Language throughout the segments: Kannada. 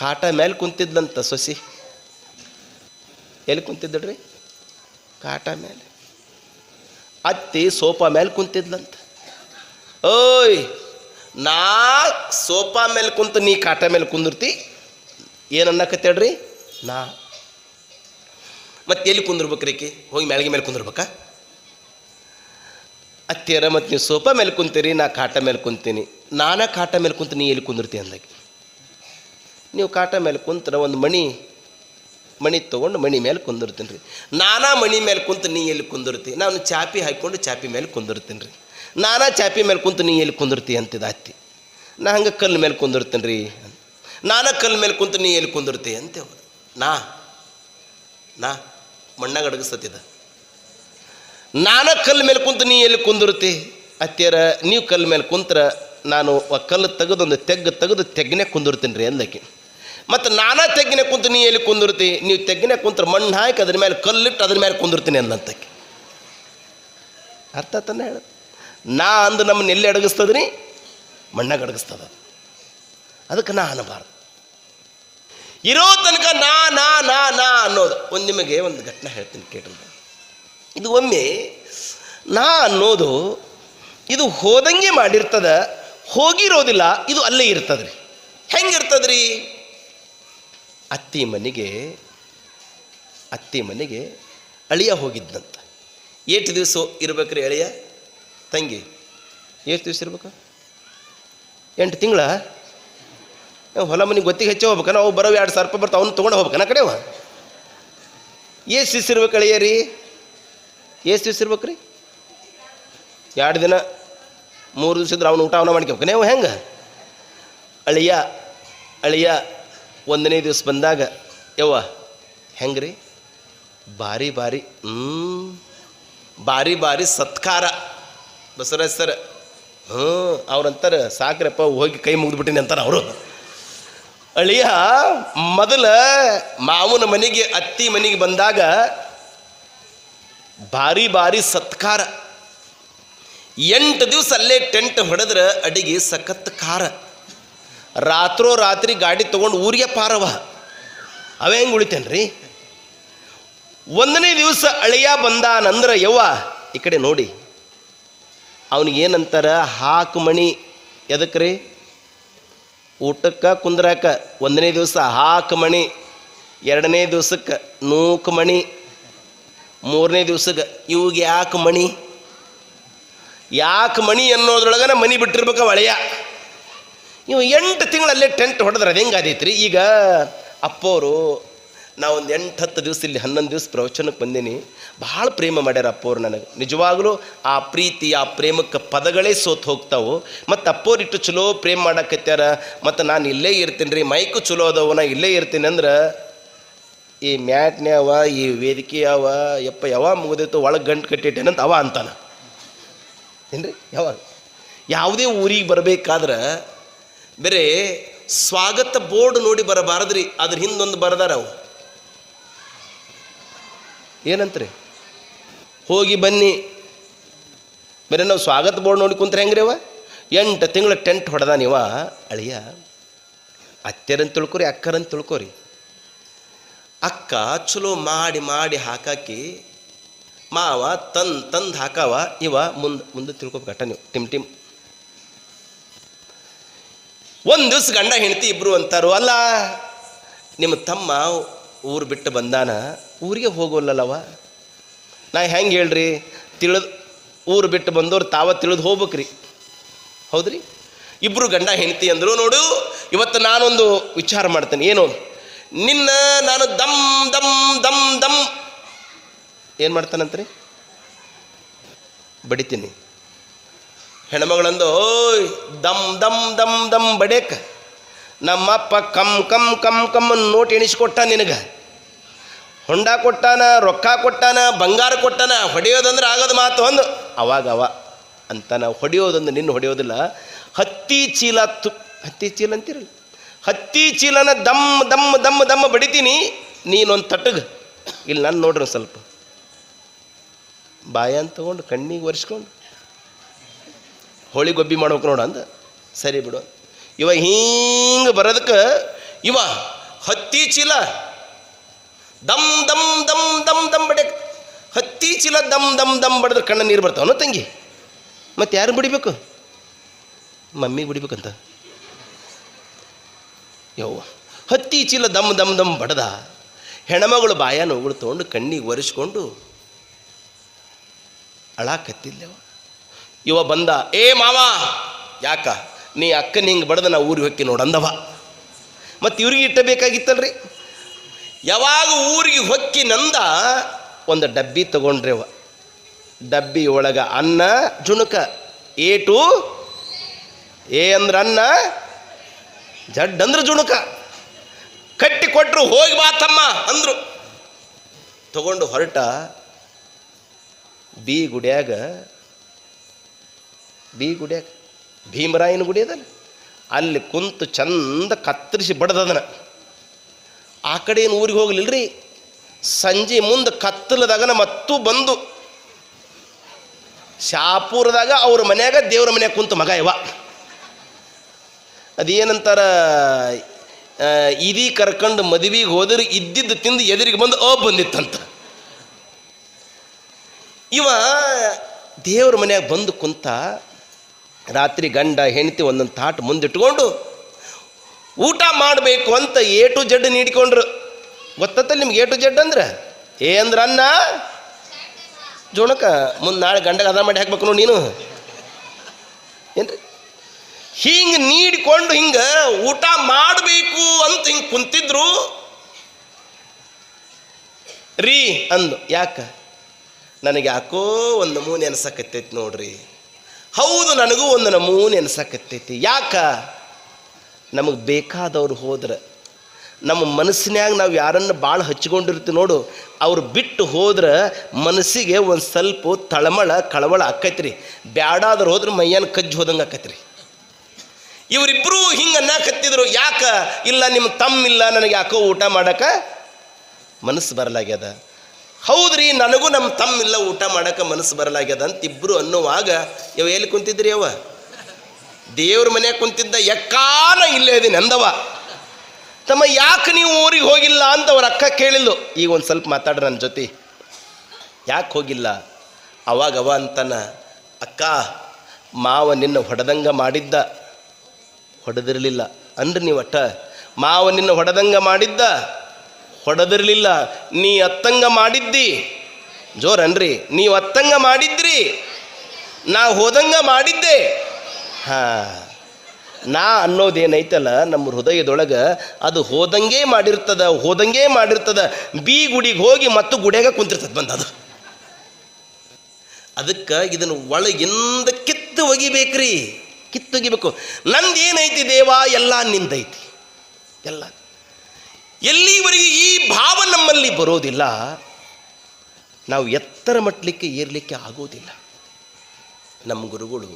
ಕಾಟ ಮೇಲೆ ಕುಂತಿದ್ಲಂತ ಸೊಸಿ. ಎಲ್ಲಿ ಕುಂತಿದ್ದಳ್ರಿ? ಕಾಟ ಮೇಲೆ. ಅತ್ತಿ ಸೋಫಾ ಮೇಲೆ ಕುಂತಿದ್ಲಂತ. ಓಯ್, ನಾ ಸೋಫಾ ಮೇಲೆ ಕುಂತು ನೀ ಕಾಟ ಮೇಲೆ ಕುಂದಿರ್ತಿ ಏನನ್ನಕತ್ತೇಳ್ರಿ? ನಾ ಮತ್ತೆ ಎಲ್ಲಿ ಕುಂದಿರ್ಬೇಕ್ರಿ? ಹೋಗಿ ಮ್ಯಾಳ್ಗೆ ಮೇಲೆ ಕುಂದಿರ್ಬೇಕಾ? ಅತ್ತಿಯರ ಮತ್ತು ನೀವು ಸೋಫಾ ಮೇಲೆ ಕುಂತೀರಿ, ನಾ ಕಾಟ ಮೇಲೆ ಕುಂತೀನಿ. ನಾನಾ ಕಾಟ ಮೇಲೆ ಕುಂತು ನೀ ಎಲ್ಲಿ ಕುಂದಿರ್ತಿ ಅಂದಾಗೆ. ನೀವು ಕಾಟ ಮೇಲೆ ಕುಂತರ ಒಂದು ಮಣಿ ತೊಗೊಂಡು ಮಣಿ ಮೇಲೆ ಕುಂದಿರ್ತೀನಿ ರೀ. ನಾನಾ ಮಣಿ ಮೇಲೆ ಕುಂತು ನೀ ಎಲ್ಲಿ ಕುಂದಿರ್ತಿ? ನಾನು ಚಾಪಿ ಹಾಕ್ಕೊಂಡು ಚಾಪಿ ಮೇಲೆ ಕುಂದಿರ್ತೀನಿ ರೀ. ನಾನಾ ಚಾಪಿ ಮೇಲೆ ಕುಂತು ನೀ ಎಲ್ಲಿ ಕುಂದಿರ್ತಿ ಅಂತಿದ್ದ ಅತ್ತಿ. ನಾ ಹಂಗೆ ಕಲ್ಲು ಮೇಲೆ ಕುಂದಿರ್ತೀನಿ ರೀ. ನಾನಾ ಕಲ್ಲು ಮೇಲೆ ಕುಂತು ನೀ ಎಲ್ಲಿ ಕುಂದಿರ್ತಿ ಅಂತೇವ. ನಾ ಮಣ್ಣಾಗ ಅಡಗಿಸ್ತತಿದ್ದ. ನಾನಾ ಕಲ್ಲು ಮೇಲೆ ಕುಂತು ನೀ ಎಲ್ಲಿ ಕುಂದಿರ್ತಿ? ಅತ್ತಿಯರ ನೀವು ಕಲ್ಲು ಮೇಲೆ ಕುಂತ್ರ ನಾನು ಕಲ್ಲು ತೆಗೆದು ಒಂದು ತೆಗೆದು ತೆಗ್ಗಿನೇ ಕುಂದಿರ್ತೀನಿ ರೀ ಅಂದಕ್ಕೆ. ಮತ್ತು ನಾನಾ ತೆಗ್ಗಿನೇ ಕುಂತು ನೀ ಎಲ್ಲಿ ಕುಂದಿರ್ತಿ? ನೀವು ತೆಗ್ಗಿನೇ ಕುಂತ್ರ ಮಣ್ಣು ಹಾಕಿ ಅದ್ರ ಮೇಲೆ ಕಲ್ಲಿಟ್ಟು ಅದ್ರ ಮೇಲೆ ಕುಂದಿರ್ತೀನಿ ಅಂದಂತಕ್ಕೆ. ಅರ್ಥ ತಾನೇ ಹೇಳ? ನಾ ಅಂದು ನಮ್ಮನ್ನ ಎಲ್ಲಿ ಅಡಗಿಸ್ತದ್ರಿ? ಮಣ್ಣಾಗ ಅಡಗಿಸ್ತದ. ಅದಕ್ಕೆ ನಾ ಅನ್ನಬಾರ್ದು. ಇರೋ ತನಕ ನಾ ನಾ ನಾ ನಾ ಅನ್ನೋದು. ನಿಮಗೆ ಒಂದು ಘಟನೆ ಹೇಳ್ತೀನಿ ಕೇಳ್ರಿ. ಇದು ಒಮ್ಮೆ ನಾ ಅನ್ನೋದು ಇದು ಹೋದಂಗೆ ಮಾಡಿರ್ತದ, ಹೋಗಿರೋದಿಲ್ಲ. ಇದು ಅಲ್ಲೇ ಇರ್ತದ್ರಿ. ಹೆಂಗಿರ್ತದ್ರಿ? ಅತ್ತಿ ಮನೆಗೆ ಅಳಿಯ ಹೋಗಿದ್ದಂತ. ಎಷ್ಟು ದಿವಸ ಇರ್ಬೇಕ್ರಿ ಅಳಿಯ? ತಂಗಿ ಎಷ್ಟು ದಿವಸ ಇರ್ಬೇಕು? 8 ತಿಂಗಳ. ಹೊಲ ಮನೆಗೆ ಗೊತ್ತಿಗೆ ಹೆಚ್ಚು ಹೋಗ್ಬೇಕ. ನಾವು ಬರೋ 2,000 ರೂಪಾಯಿ ಬರ್ತಾವೆ, ಅವ್ನು ತೊಗೊಂಡು ಹೋಗ್ಬೇಕನ ಕಡೆವ. ಎಷ್ಟು ದಿವಸ ಇರ್ಬೇಕು ಅಳಿಯ ರೀ? ಎಷ್ಟು ದಿವಸ ಇರ್ಬೇಕು ರೀ? 2 ದಿನ 3 ದಿವಸ ಇದ್ರೆ ಅವನು ಊಟ ಮಾಡ್ಕೋಬೇಕು. ನೀವು ಹೆಂಗೆ? ಅಳಿಯ 1ನೇ ದಿವಸ ಬಂದಾಗ ಯವ್ವ ಹೆಂಗೆ ರೀ? ಬಾರಿ ಸತ್ಕಾರ ಬಸವರಾಜ್ ಸರ್. ಅವ್ರಂತಾರೆ ಸಾಕ್ರಪ್ಪ ಹೋಗಿ ಕೈ ಮುಗಿದ್ಬಿಟ್ಟಿನಿ ಅಂತಾರೆ ಅವರು. ಅಳಿಯ ಮೊದಲ ಮಾವನ ಮನೆಗೆ ಅತ್ತಿ ಮನೆಗೆ ಬಂದಾಗ ಭಾರಿ ಸತ್ಕಾರ. 8 ದಿವಸ ಅಲ್ಲೇ ಟೆಂಟ್ ಹೊಡೆದ್ರೆ ಅಡಿಗೆ ಸಖತ್ ಖಾರ. ರಾತ್ರಿ ಗಾಡಿ ತೊಗೊಂಡು ಊರಿಗೆ ಪಾರವ. ಅವೇ ಹೆಂಗೆ ಉಳಿತೇನ್ರಿ? 1ನೇ ದಿವಸ ಅಳಿಯ ಬಂದಾನಂದ್ರೆ ಯವ್ವ ಈ ಕಡೆ ನೋಡಿ, ಅವನಿಗೇನಂತಾರ? ಹಾಕು ಮಣಿ. ಎದಕ್ಕೆ ರೀ? ಊಟಕ್ಕೆ ಕುಂದ್ರಾಕ 1ನೇ ದಿವಸ ಹಾಕು ಮಣಿ, 2ನೇ ದಿವಸಕ್ಕೆ ನೂಕು ಮಣಿ, 3ನೇ ದಿವಸಕ್ಕೆ ಇವಿಗೆ ಯಾಕೆ ಮಣಿ ಅನ್ನೋದ್ರೊಳಗನ ಮನಿ ಬಿಟ್ಟಿರ್ಬೇಕು ಅಳಿಯ. ಇವು 8 ತಿಂಗಳಲ್ಲೇ ಟೆಂಟ್ ಹೊಡೆದ್ರೆ ಅದು ಹೆಂಗಾದೈತ್ರಿ? ಈಗ ಅಪ್ಪವರು ನಾವೊಂದು 8-10 ದಿವಸ ಇಲ್ಲಿ 11 ದಿವಸ ಪ್ರವಚನಕ್ಕೆ ಬಂದೀನಿ. ಭಾಳ ಪ್ರೇಮ ಮಾಡ್ಯಾರ ಅಪ್ಪವ್ರು ನನಗೆ. ನಿಜವಾಗಲೂ ಆ ಪ್ರೀತಿ ಆ ಪ್ರೇಮಕ್ಕೆ ಪದಗಳೇ ಸೋತು ಹೋಗ್ತಾವೆ. ಮತ್ತು ಅಪ್ಪವ್ರು ಇಟ್ಟು ಚಲೋ ಪ್ರೇಮ ಮಾಡಕತ್ಯಾರ. ಮತ್ತು ನಾನು ಇಲ್ಲೇ ಇರ್ತೀನಿ ರೀ, ಮೈಕು ಚಲೋ ಅದಾವ, ನಾ ಇಲ್ಲೇ ಇರ್ತೀನಿ ಅಂದ್ರೆ ಈ ಮ್ಯಾಟ್ನೇ ಅವ, ಈ ವೇದಿಕೆ ಅವ, ಯಾವಾಗ ಮುಗಿದೈತು ಒಳಗೆ ಗಂಟು ಕಟ್ಟಿಟ್ಟೇನಂತ ಅವ ಅಂತಾನ ಏನ್ರಿ? ಯಾವುದೇ ಊರಿಗೆ ಬರಬೇಕಾದ್ರೆ ಬೇರೆ ಸ್ವಾಗತ ಬೋರ್ಡ್ ನೋಡಿ ಬರಬಾರದ್ರಿ. ಅದ್ರ ಹಿಂದೊಂದು ಬರದಾರ ಅವು ಏನಂತ್ರಿ? ಹೋಗಿ ಬನ್ನಿ. ಬೇರೆ ನಾವು ಸ್ವಾಗತ ಬೋರ್ಡ್ ನೋಡಿ ಕುಂತ್ರೆ ಹೆಂಗ್ರಿ? ಅವ 8 ತಿಂಗಳ ಟೆಂಟ್ ಹೊಡೆದ ನೀವ ಅಳಿಯ. ಅತ್ತೆರಂತ ತಿಳ್ಕೊರಿ, ಅಕ್ಕರಂತ ತಿಳ್ಕೊರಿ. ಅಕ್ಕ ಚಲೋ ಮಾಡಿ ಹಾಕಾಕಿ ಮಾವ ತಂದು ಹಾಕಾವ. ಇವ ಮುಂದೆ ತಿಳ್ಕೊಬೇಕಟ್ಟ ನೀವು ಟಿಮ್. ಒಂದು ದಿವಸ ಗಂಡ ಹೆಂಡತಿ ಇಬ್ರು ಅಂತಾರು, ಅಲ್ಲ ನಿಮ್ಮ ತಮ್ಮ ಊರು ಬಿಟ್ಟು ಬಂದಾನ, ಊರಿಗೆ ಹೋಗೋಲ್ಲವ. ನಾ ಹೆಂಗೆ ಹೇಳ್ರಿ? ಊರು ಬಿಟ್ಟು ಬಂದವ್ರು ತಿಳಿದು ಹೋಗ್ಬೇಕ್ರಿ. ಹೌದ್ರಿ? ಇಬ್ಬರು ಗಂಡ ಹೆಂಡತಿ ಅಂದರು. ನೋಡು, ಇವತ್ತು ನಾನೊಂದು ವಿಚಾರ ಮಾಡ್ತೇನೆ. ಏನು? ನಿನ್ನ ನಾನು ದಮ್ ದಮ್ ದಮ್ ದಮ್ ಏನು ಮಾಡ್ತಾನಂತ್ರಿ? ಬಡಿತೀನಿ. ಹೆಣ್ಮಗಳಂದು ಓಯ್ ದಮ್ ದಮ್ ದಮ್ ದಮ್ ಬಡೇಕ. ನಮ್ಮಪ್ಪ ಕಮ್ ನೋಟ್ ಎಣಿಸ್ಕೊಟ್ಟ ನಿನಗೆ. ಹೊಂಡ ಕೊಟ್ಟಾನ, ರೊಕ್ಕ ಕೊಟ್ಟಾನ, ಬಂಗಾರ ಕೊಟ್ಟಾನ. ಹೊಡೆಯೋದಂದ್ರೆ ಆಗೋದು ಮಾತು ಒಂದು. ಅವಾಗ ಅಂತ ನಾವು ಹೊಡೆಯೋದೊಂದು ನಿನ್ನ ಹೊಡೆಯೋದಿಲ್ಲ. ಹತ್ತಿ ಚೀಲ ಅಂತಿರಲ್ಲ, ಹತ್ತಿ ಚೀಲನ ದಮ್ ದಮ್ ದಮ್ ದಮ್ ಬಡಿತೀನಿ. ನೀನೊಂದು ತಟ್ಟಗೆ ಇಲ್ಲಿ ನಾನು ನೋಡ್ರಿ ಸ್ವಲ್ಪ ಬಾಯ ಅಂತ ತೊಗೊಂಡು ಕಣ್ಣಿಗೆ ಒರೆಸ್ಕೊಂಡು ಹೋಳಿ ಗೊಬ್ಬಿ ಮಾಡ್ಬೇಕು ನೋಡು ಅಂದ. ಸರಿ ಬಿಡು. ಇವ ಹಿಂಗೆ ಬರೋದಕ್ಕೆ ಇವ ಹತ್ತಿ ಚೀಲ ದಮ್ ದಮ್ ದಮ್ ದಮ್ ದಮ್ ಬಡೆ, ಹತ್ತಿ ಚೀಲ ದಮ್ ದಮ್ ದಮ್ ಬಡಿದ್ರೆ ಕಣ್ಣ ನೀರು ಬರ್ತಾವನೋ ತಂಗಿ? ಮತ್ತು ಯಾರು ಬಿಡಿಬೇಕು? ಮಮ್ಮಿಗೆ ಬಿಡಿಬೇಕಂತ. ಯವ್ವ, ಹತ್ತಿ ಚೀಲ ದಮ್ ದಮ್ ದಮ್ ಬಡ್ದ, ಹೆಣ್ಮಗಳು ಬಾಯ ನೋವುಗಳು ತೊಗೊಂಡು ಕಣ್ಣಿಗೆ ಒರೆಸ್ಕೊಂಡು ಅಳಾಕತ್ತಿಲ್ಲವ. ಇವ ಬಂದ, ಏ ಮಾವ, ಯಾಕ ನೀ ಅಕ್ಕನ ಹಿಂಗೆ ಬಡ್ದ ನಾ ಊರಿಗೆ ಹೊಕ್ಕಿ ನೋಡಂದವ. ಮತ್ತು ಇವ್ರಿಗೆ ಇಟ್ಟಬೇಕಾಗಿತ್ತಲ್ರಿ. ಯಾವಾಗ ಊರಿಗೆ ಹೊಕ್ಕಿ ನಂದ ಒಂದು ಡಬ್ಬಿ ತಗೊಂಡ್ರಿ ಅವ. ಡಬ್ಬಿ ಒಳಗೆ ಅನ್ನ ಜುಣುಕ, ಏಟು ಏ ಅಂದ್ರೆ ಅನ್ನ, ಜಡ್ ಅಂದ್ರೆ ಜುಣುಕ, ಕಟ್ಟಿ ಕೊಟ್ಟರು. ಹೋಗಿ ಬಾ ತಮ್ಮ ಅಂದರು. ತಗೊಂಡು ಹೊರಟ. ಬಿ ಗುಡಿಯಾಗ ಭೀಮರಾಯನ ಗುಡಿ ಅದಲ್ಲ, ಅಲ್ಲಿ ಕುಂತು ಚಂದ ಕತ್ತರಿಸಿ ಬಡ್ದದನ. ಆ ಕಡೆ ಏನು ಊರಿಗೆ ಹೋಗ್ಲಿಲ್ರಿ. ಸಂಜೆ ಮುಂದೆ ಕತ್ತಲದಾಗನ ಮತ್ತೂ ಬಂದು ಶಾಪುರದಾಗ ಅವ್ರ ಮನ್ಯಾಗ ದೇವ್ರ ಮನ್ಯಾಗ ಕುಂತು ಮಗ ಇವ. ಅದೇನಂತಾರ, ಇದೀ ಕರ್ಕೊಂಡು ಮದುವೆಗೆ ಹೋದ್ರೆ ಇದ್ದಿದ್ದು ತಿಂದು ಎದುರಿಗೆ ಬಂದು ಬಂದಿತ್ತಂತ. ಇವ ದೇವ್ರ ಮನ್ಯಾಗ ಬಂದು ಕುಂತ. ರಾತ್ರಿ ಗಂಡ ಹೆಂಡತಿ ಒಂದೊಂದು ತಾಟು ಮುಂದಿಟ್ಕೊಂಡು ಊಟ ಮಾಡಬೇಕು ಅಂತ ಎ ಟು ಜಡ್ ನೀಡಿಕೊಂಡ್ರು. ಗೊತ್ತತ್ತಲ್ಲ ನಿಮ್ಗೆ ಎ ಟು ಜಡ್ ಅಂದ್ರೆ? ಏ ಅಂದ್ರೆ ಅನ್ನ, ಜೋಣಕ, ಮುಂದೆ ನಾಳೆ ಗಂಡಗೆ ಅದ ಮಾಡಿ ಹಾಕ್ಬೇಕು ನೋಡಿ ನೀನು ಏನ್ರಿ. ಹಿಂಗೆ ನೀಡಿಕೊಂಡು ಹಿಂಗೆ ಊಟ ಮಾಡಬೇಕು ಅಂತ ಹಿಂಗೆ ಕುಂತಿದ್ರು. ರೀ ಅಂದು, ಯಾಕ? ನನಗೆ ಯಾಕೋ ಒಂದು ನಮೂನೆ ಅನ್ಸಕತ್ತೈತಿ ನೋಡ್ರಿ. ಹೌದು, ನನಗೂ ಒಂದು ನಮೂನೆ ಅನ್ಸಕತ್ತೈತಿ. ಯಾಕ? ನಮಗೆ ಬೇಕಾದವ್ರು ಹೋದ್ರೆ, ನಮ್ಮ ಮನಸ್ಸಿನ್ಯಾಗ ನಾವು ಯಾರನ್ನು ಭಾಳ ಹಚ್ಕೊಂಡಿರ್ತೀವಿ ನೋಡು, ಅವ್ರು ಬಿಟ್ಟು ಹೋದ್ರೆ ಮನಸ್ಸಿಗೆ ಒಂದು ಸ್ವಲ್ಪ ತಳಮಳ ಕಳವಳ ಆಕೈತ್ರಿ. ಬ್ಯಾಡಾದ್ರೆ ಹೋದ್ರೆ ಮೈಯನ್ ಕಜ್ಜಿ ಹೋದಂಗೆ ಆಕೈತ್ರಿ. ಇವರಿಬ್ಬರೂ ಹಿಂಗೆ ಅನ್ನಕತ್ತಿದ್ರು. ಯಾಕ? ಇಲ್ಲ, ನಿಮ್ಮ ತಮ್ಮಿಲ್ಲ, ನನಗೆ ಯಾಕೋ ಊಟ ಮಾಡೋಕೆ ಮನಸ್ಸು ಬರಲಾಗ್ಯದ. ಹೌದ್ರಿ, ನನಗೂ ನಮ್ಮ ತಮ್ಮಿಲ್ಲ, ಊಟ ಮಾಡೋಕೆ ಮನಸ್ಸು ಬರಲಾಗ್ಯದ ಅಂತ ಇಬ್ಬರು ಅನ್ನುವಾಗ ಇವ ಎಲ್ಲಿ ಕುಂತಿದ್ರಿ? ಅವ ದೇವ್ರ ಮನ್ಯಾಗ ಕುಂತಿದ್ದ. ಎಕ್ಕಾನ ಇಲ್ಲೇ ಇದೀನಿ ಅಂದವ. ತಮ್ಮ, ಯಾಕೆ ನೀವು ಊರಿಗೆ ಹೋಗಿಲ್ಲ ಅಂತ ಅವ್ರ ಅಕ್ಕ ಕೇಳಿಲ್ಲು. ಈಗ ಒಂದು ಸ್ವಲ್ಪ ಮಾತಾಡ್ರಿ ನನ್ನ ಜೊತೆ. ಯಾಕೆ ಹೋಗಿಲ್ಲ? ಅವಾಗ ಅವ ಅಂತಾನ, ಅಕ್ಕ, ಮಾವ ನಿನ್ನ ಹೊಡೆದಂಗ ಮಾಡಿದ್ದ. ಹೊಡೆದಿರಲಿಲ್ಲ ಅಂದ್ರಿ ನೀವು ಒಟ್ಟ. ಮಾವ ನಿನ್ನ ಹೊಡೆದಂಗ ಮಾಡಿದ್ದ, ಹೊಡೆದಿರಲಿಲ್ಲ. ನೀ ಅತ್ತಂಗ ಮಾಡಿದ್ದಿ. ಜೋರನ್ರಿ, ನೀವು ಅತ್ತಂಗ ಮಾಡಿದ್ರಿ, ನಾ ಹೋದಂಗ ಮಾಡಿದ್ದೆ. ನಾ ಅನ್ನೋದೇನೈತಲ್ಲ ನಮ್ಮ ಹೃದಯದೊಳಗೆ, ಅದು ಹೋದಂಗೆ ಮಾಡಿರ್ತದ. ಬಿ ಗುಡಿಗೆ ಹೋಗಿ ಮತ್ತು ಗುಡಿಯಾಗ ಕುಂತಿರ್ತದೆ ಬಂದದು. ಅದಕ್ಕೆ ಇದನ್ನು ಒಳಗಿಂದ ಕಿತ್ತು ಒಗಿಬೇಕ್ರಿ, ಕಿತ್ತೊಗಿಬೇಕು. ನಂದೇನೈತಿ ದೇವ, ಎಲ್ಲ ನಿಂದೈತಿ, ಎಲ್ಲ. ಎಲ್ಲಿವರೆಗೆ ಈ ಭಾವ ನಮ್ಮಲ್ಲಿ ಬರೋದಿಲ್ಲ, ನಾವು ಎತ್ತರ ಮಟ್ಟಲಿಕ್ಕೆ ಏರ್ಲಿಕ್ಕೆ ಆಗೋದಿಲ್ಲ. ನಮ್ಮ ಗುರುಗಳು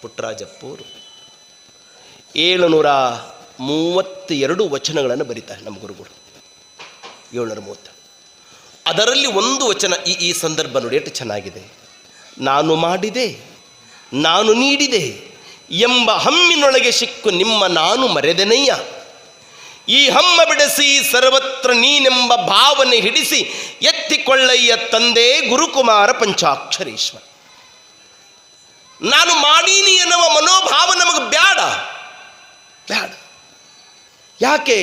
ಪುಟ್ಟರಾಜಪ್ಪವರು 732 ವಚನಗಳನ್ನು ಬರೀತಾರೆ. ನಮ್ಮ ಗುರುಗಳು 730. ಅದರಲ್ಲಿ ಒಂದು ವಚನ ಈ ಸಂದರ್ಭ ನೋಡಿ ಎಷ್ಟು ಚೆನ್ನಾಗಿದೆ. ನಾನು ಮಾಡಿದೆ, ನಾನು ನೀಡಿದೆ ಎಂಬ ಹಮ್ಮಿನೊಳಗೆ ಸಿಕ್ಕು ನಿಮ್ಮ ನಾನು ಮರೆದೆನಯ್ಯ. ಈ ಹಮ್ಮ ಬಿಡಿಸಿ ಸರ್ವತ್ರ ನೀನೆಂಬ ಭಾವನೆ ಹಿಡಿಸಿ ಎತ್ತಿಕೊಳ್ಳಯ್ಯ ತಂದೆ ಗುರುಕುಮಾರ ಪಂಚಾಕ್ಷರೀಶ್ವರ. ನಾನು ಮಾಡೀನಿ ಎನ್ನುವ ಮನೋಭಾವ ನಮಗೆ ಬ್ಯಾಡ. ಯಾಕೆ?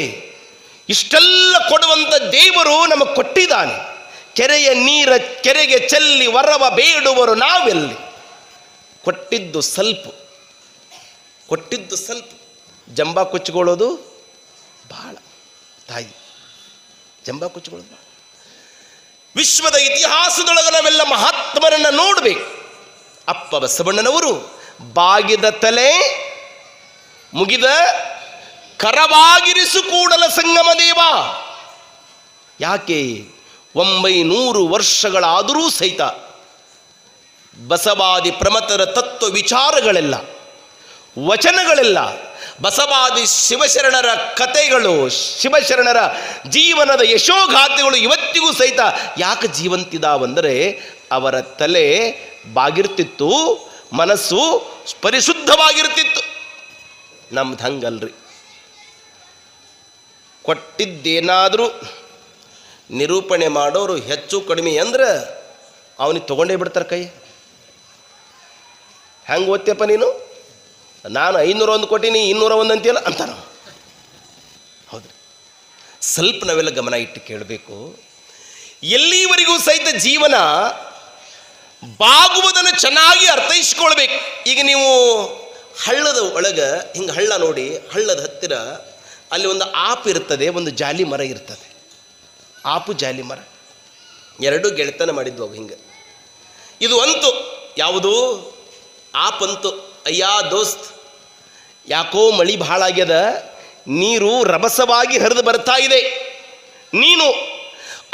ಇಷ್ಟೆಲ್ಲ ಕೊಡುವಂಥ ದೇವರು ನಮಗೆ ಕೊಟ್ಟಿದ್ದಾನೆ. ಕೆರೆಯ ನೀರ ಕೆರೆಗೆ ಚೆಲ್ಲಿ ವರವ ಬೇಡುವರು ನಾವೆಲ್ಲಿ. ಕೊಟ್ಟಿದ್ದು ಸ್ವಲ್ಪ. ಜಂಬ ಕೊಚ್ಚಿಕೊಳ್ಳೋದು ಭಾಳ. ತಾಯಿ ಜಂಬ ಕೊಚ್ಚಿಕೊಳ್ಳೋದು ಭಾಳ. ವಿಶ್ವದ ಇತಿಹಾಸದೊಳಗೆ ನಾವೆಲ್ಲ ಮಹಾತ್ಮರನ್ನು ನೋಡಬೇಕು. ಅಪ್ಪ ಬಸವಣ್ಣನವರು ಬಾಗಿದ ತಲೆ ಮುಗಿದ ಕರವಾಗಿರಿಸು ಕೂಡಲ ಸಂಗಮ ದೇವ. ಯಾಕೆ? 900 ವರ್ಷಗಳಾದರೂ ಸಹಿತ ಬಸವಾದಿ ಪ್ರಮತರ ತತ್ವ ವಿಚಾರಗಳೆಲ್ಲ, ವಚನಗಳೆಲ್ಲ, ಬಸವಾದಿ ಶಿವಶರಣರ ಕಥೆಗಳು, ಶಿವಶರಣರ ಜೀವನದ ಯಶೋಗಾಥೆಗಳು ಇವತ್ತಿಗೂ ಸಹಿತ ಯಾಕೆ ಜೀವಂತಿದಾವಂದರೆ ಅವರ ತಲೆ ಬಾಗಿರ್ತಿತ್ತು, ಮನಸ್ಸು ಪರಿಶುದ್ಧವಾಗಿರ್ತಿತ್ತು. ನಮ್ದು ಹಂಗಲ್ರಿ. ಕೊಟ್ಟಿದ್ದೇನಾದರೂ ನಿರೂಪಣೆ ಮಾಡೋರು ಹೆಚ್ಚು ಕಡಿಮೆ ಅಂದ್ರೆ ಅವನಿಗೆ ತೊಗೊಂಡೇ ಬಿಡ್ತಾರೆ ಕೈ. ಹೆಂಗೆ ಓದ್ತೀಯಪ್ಪ ನೀನು, ನಾನು 501 ಕೊಟ್ಟಿನಿ 201 ಅಂತೀಯಲ್ಲ ಅಂತಾನ. ಹೌದ್ರಿ, ಸ್ವಲ್ಪ ನಾವೆಲ್ಲ ಗಮನ ಇಟ್ಟು ಕೇಳಬೇಕು. ಎಲ್ಲಿವರೆಗೂ ಸಹಿತ ಜೀವನ ಬಾಗುವುದನ್ನು ಚೆನ್ನಾಗಿ ಅರ್ಥೈಸ್ಕೊಳ್ಬೇಕು. ಈಗ ನೀವು ಹಳ್ಳದ ಒಳಗೆ ಹಿಂಗೆ ಹಳ್ಳ ನೋಡಿ, ಹಳ್ಳದ ಹತ್ತಿರ ಅಲ್ಲಿ ಒಂದು ಆಪು ಇರ್ತದೆ, ಒಂದು ಜಾಲಿ ಮರ ಇರ್ತದೆ. ಆಪು ಜಾಲಿ ಮರ ಎರಡೂ ಗೆಳೆತನ ಮಾಡಿದ್ವು ಅವು. ಹಿಂಗೆ ಇದು ಅಂತು ಯಾವುದು ಆಪಂತು, ಅಯ್ಯ ದೋಸ್ತ್ ಯಾಕೋ ಮಳಿ ಭಾಳ ಆಗ್ಯದ, ನೀರು ರಭಸವಾಗಿ ಹರಿದು ಬರ್ತಾ ಇದೆ, ನೀನು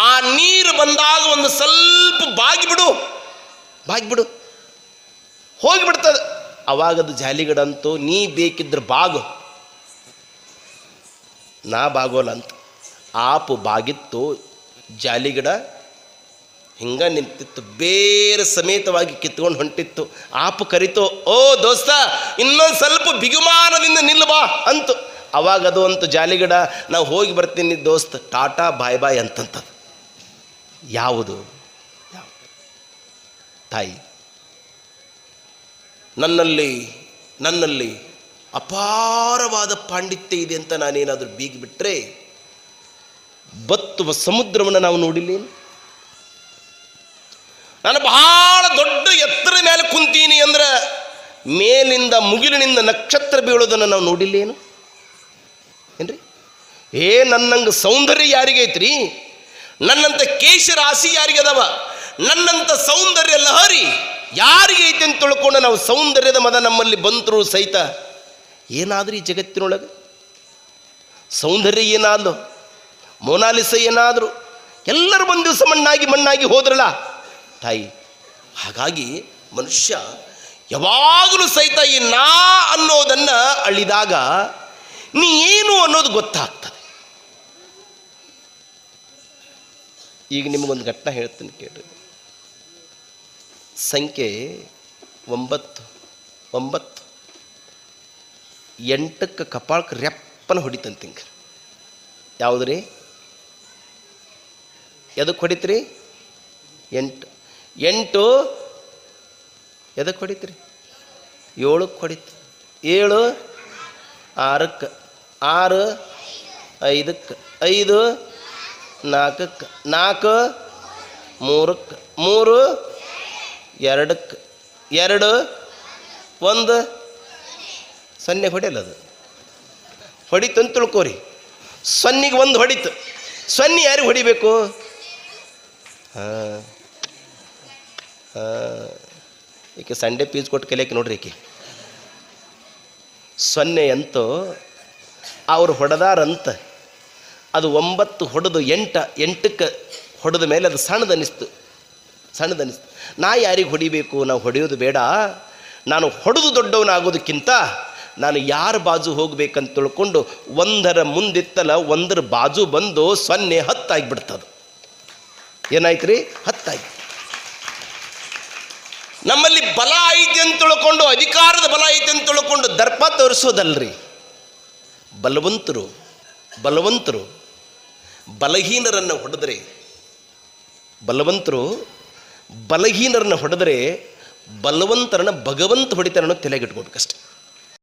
ಆ ನೀರು ಬಂದಾಗ ಒಂದು ಸ್ವಲ್ಪ ಬಾಗಿಬಿಡು ಹೋಗಿಬಿಡ್ತದೆ. ಅವಾಗದು ಜಾಲಿಗಡಂತೂ ನೀ ಬೇಕಿದ್ರೆ ಬಾಗು, ನಾ ಬಾಗೋಲ್ಲ ಅಂತ. ಆಪು ಬಾಗಿತ್ತು, ಜಾಲಿಗಿಡ ಹಿಂಗ ನಿಂತಿತ್ತು, ಬೇರೆ ಸಮೇತವಾಗಿ ಕಿತ್ಕೊಂಡು ಹೊಂಟಿತ್ತು. ಆಪು ಕರಿತು, ಓ ದೋಸ್ತ ಇನ್ನೊಂದು ಸ್ವಲ್ಪ ಬಿಗುಮಾನದಿಂದ ನಿಲ್ಬಾ ಅಂತು. ಅವಾಗದು ಅಂತು ಜಾಲಿಗಿಡ, ನಾವು ಹೋಗಿ ಬರ್ತೀನಿ ದೋಸ್ತ್, ಟಾಟಾ ಬಾಯ್ ಬಾಯ್ ಅಂತಂತದು. ಯಾವುದು ತಾಯಿ, ನನ್ನಲ್ಲಿ ಅಪಾರವಾದ ಪಾಂಡಿತ್ಯ ಇದೆ ಅಂತ ನಾನೇನಾದರೂ ಬೀಗಿಬಿಟ್ರೆ ಬತ್ತುವ ಸಮುದ್ರವನ್ನು ನಾವು ನೋಡಿಲ್ಲೇನು? ನಾನು ಬಹಳ ದೊಡ್ಡ ಎತ್ತರ ಮೇಲೆ ಕುಂತೀನಿ ಅಂದ್ರೆ ಮೇಲಿಂದ ಮುಗಿಲಿನಿಂದ ನಕ್ಷತ್ರ ಬೀಳೋದನ್ನು ನಾವು ನೋಡಿಲ್ಲೇನು ಏನ್ರಿ? ನನ್ನಂಗೆ ಸೌಂದರ್ಯ ಯಾರಿಗೈತ್ರಿ? ನನ್ನಂಥ ಕೇಶ ರಾಶಿ ಯಾರಿಗದವ? ನನ್ನಂಥ ಸೌಂದರ್ಯ ಲಹರಿ ಯಾರಿಗೆ ಐತೆ ಅಂತ ತಿಳ್ಕೊಂಡು ನಾವು ಸೌಂದರ್ಯದ ಮದ ನಮ್ಮಲ್ಲಿ ಬಂತರೂ ಸಹಿತ ಏನಾದರೂ ಈ ಜಗತ್ತಿನೊಳಗೆ ಸೌಂದರ್ಯ ಏನಾದ್ರು, ಮೊನಾಲಿಸ ಏನಾದರೂ, ಎಲ್ಲರೂ ಒಂದು ದಿವಸ ಮಣ್ಣಾಗಿ ಹೋದ್ರಲ್ಲ ತಾಯಿ. ಹಾಗಾಗಿ ಮನುಷ್ಯ ಯಾವಾಗಲೂ ಸಹಿತ ಈ ನಾ ಅನ್ನೋದನ್ನು ಅಳಿದಾಗ ನೀ ಏನು ಅನ್ನೋದು ಗೊತ್ತಾಗ್ತದೆ. ಈಗ ನಿಮಗೊಂದು ಘಟನೆ ಹೇಳ್ತೀನಿ ಕೇಳ್ರಿ. ಸಂಖ್ಯೆ 9 8ಕ್ಕೆ ಕಪಾಳಕ್ಕೆ ರೆಪ್ಪನ ಹೊಡಿತಂತಿಂಗ. ಯಾವುದ್ರಿ? ಎದಕ್ಕೆ ಹೊಡಿತ್ರಿ? 8 ಎದಕ್ಕೆ ಹೊಡಿತ್ರಿ? 7ಕ್ಕೆ ಹೊಡಿತು. 7 6ಕ್ಕೆ, 6 5ಕ್ಕೆ, 5 4ಕ್ಕೆ, 4 3ಕ್ಕೆ, 3 2ಕ್ಕೆ, 2 1 0 ಹೊಡೆಯಲ್ಲ. ಅದು ಹೊಡಿತು ಅಂತ ತಿಳ್ಕೋರಿ. 0ಗೆ 1 ಹೊಡಿತು. 0 ಯಾರಿಗೆ ಹೊಡಿಬೇಕು? ಈಕೆ ಸಂಡೇ ಪೀಸ್ ಕೊಟ್ಟು ಕಲಿಯಕ್ಕೆ ನೋಡ್ರಿ. ಈಕೆ 0 ಅಂತೂ ಅವ್ರು ಹೊಡೆದಾರಂತ. ಅದು 9 ಹೊಡೆದು 8ಕ್ಕೆ ಹೊಡೆದ ಮೇಲೆ ಅದು ಸಣ್ಣದನಿಸ್ತು. ನಾ ಯಾರಿಗೆ ಹೊಡಿಬೇಕು? ನಾವು ಹೊಡೆಯೋದು ಬೇಡ. ನಾನು ಹೊಡೆದು ದೊಡ್ಡವನಾಗೋದಕ್ಕಿಂತ ನಾನು ಯಾರ ಬಾಜು ಹೋಗ್ಬೇಕಂತ ತಿಳ್ಕೊಂಡು 1ರ ಮುಂದಿತ್ತಲ್ಲ 1ರ ಬಾಜು ಬಂದು 0 10 ಆಗಿಬಿಡ್ತದೆ. ಏನಾಯ್ತು ರೀ? 10 ಆಯ್ತು. ನಮ್ಮಲ್ಲಿ ಬಲ ಐತೆ ಅಂತ ತಿಳ್ಕೊಂಡು, ಅಧಿಕಾರದ ಬಲ ಐತೆ ಅಂತ ತಿಳ್ಕೊಂಡು ದರ್ಪ ತೋರಿಸೋದಲ್ರಿ. ಬಲವಂತರು ಬಲಹೀನರನ್ನು ಹೊಡೆದ್ರೆ ಬಲವಂತರನ್ನ ಭಗವಂತ ಹೊಡಿತಾರನ್ನೋ ತಲೆಗಿಟ್ಕೋಬೇಕಷ್ಟೆ.